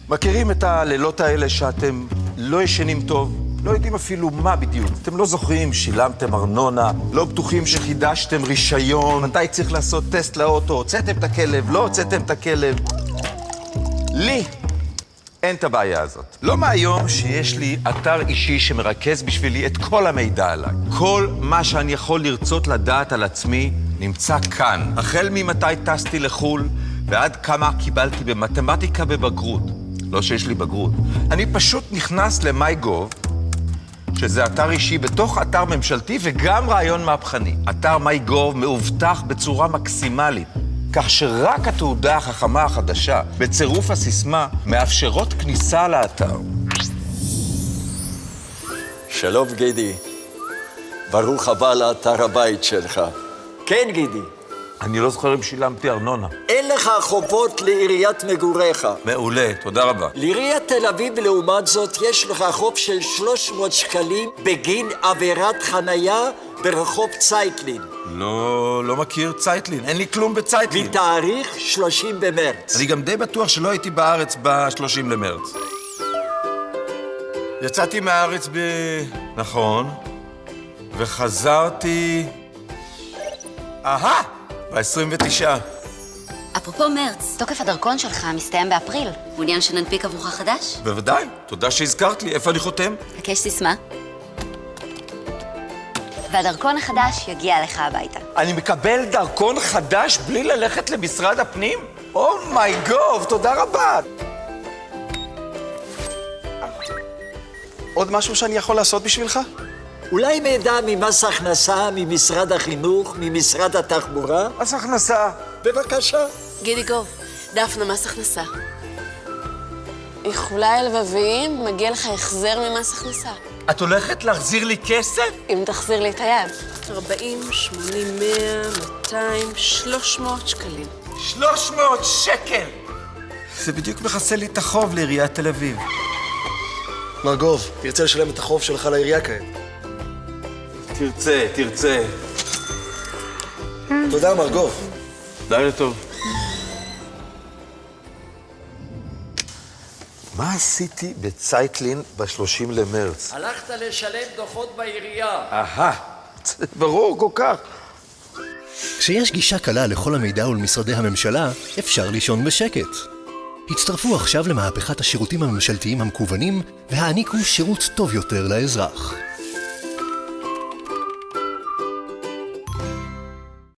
מכירים את הלילות האלה שאתם לא ישנים טוב? לא יודעים אפילו מה בדיוק. אתם לא זוכרים, שילמתם ארנונה, לא בטוחים שחידשתם רישיון, מתי צריך לעשות טסט לאוטו, הוצאתם את הכלב, לא הוצאתם את הכלב. לי אין את הבעיה הזאת. לא מהיום שיש לי אתר אישי שמרכז בשבילי את כל המידע עליי. כל מה שאני יכול לרצות לדעת על עצמי נמצא כאן. החל ממתי טסתי לחול ועד כמה קיבלתי במתמטיקה בבגרות. לא שיש לי בגרות. אני פשוט נכנס למייגוב, שזה אתר אישי בתוך אתר ממשלתי וגם רעיון מהפכני. אתר מייגוב מאובטח בצורה מקסימלית, כך שרק התעודה החכמה החדשה בצירוף הסיסמה מאפשרות כניסה לאתר. שלום גידי, ברוך הבא לאתר הבית שלך. כן גידי. אני לא זוכר אם שילמתי ארנונה. אין לך חובות לעיריית מגוריך. מעולה, תודה רבה. לעיריית תל אביב לעומת זאת יש לך חוב של 300 שקלים בגין עבירת חנייה ברחוב צייטלין. לא מכיר צייטלין, אין לי כלום בצייטלין. מתאריך 30 במרץ. אני גם די בטוח שלא הייתי בארץ ב-30 למרץ. יצאתי מהארץ נכון, וחזרתי... ב-29. אפרופו מרץ, תוקף הדרכון שלך מסתיים באפריל. מעוניין שננפיק עבורך חדש? בוודאי, תודה שהזכרת לי. איפה אני חותם? הקש סיסמה. והדרכון החדש יגיע לך הביתה. אני מקבל דרכון חדש בלי ללכת למשרד הפנים? אומייגוד, תודה רבה. עוד משהו שאני יכול לעשות בשבילך? אולי מידע ממס הכנסה, ממשרד החינוך, ממשרד התחבורה? מס הכנסה. בבקשה. גידי גוב, דפנה מס הכנסה. איחולי הלבביים, מגיע לך החזר ממס הכנסה. את הולכת להחזיר לי כסף? אם תחזיר לי את היד. 40, 80, 100, 200, 300 שקלים. 300 שקל! זה בדיוק מכסה לי את החוב לעיריית תל אביב. מרגוב, תרצה לשלם את החוב שלך לעירייה כעת. תרצה. תודה, מרגוב. לילה טוב. מה עשיתי בצייטלין ב-30 למרץ? הלכת לשלם דוחות בעירייה. ברור, כל כך. כשיש גישה קלה לכל המידע ולמשרדי הממשלה, אפשר לישון בשקט. הצטרפו עכשיו למהפכת השירותים הממשלתיים המקוונים והעניקו שירות טוב יותר לאזרח.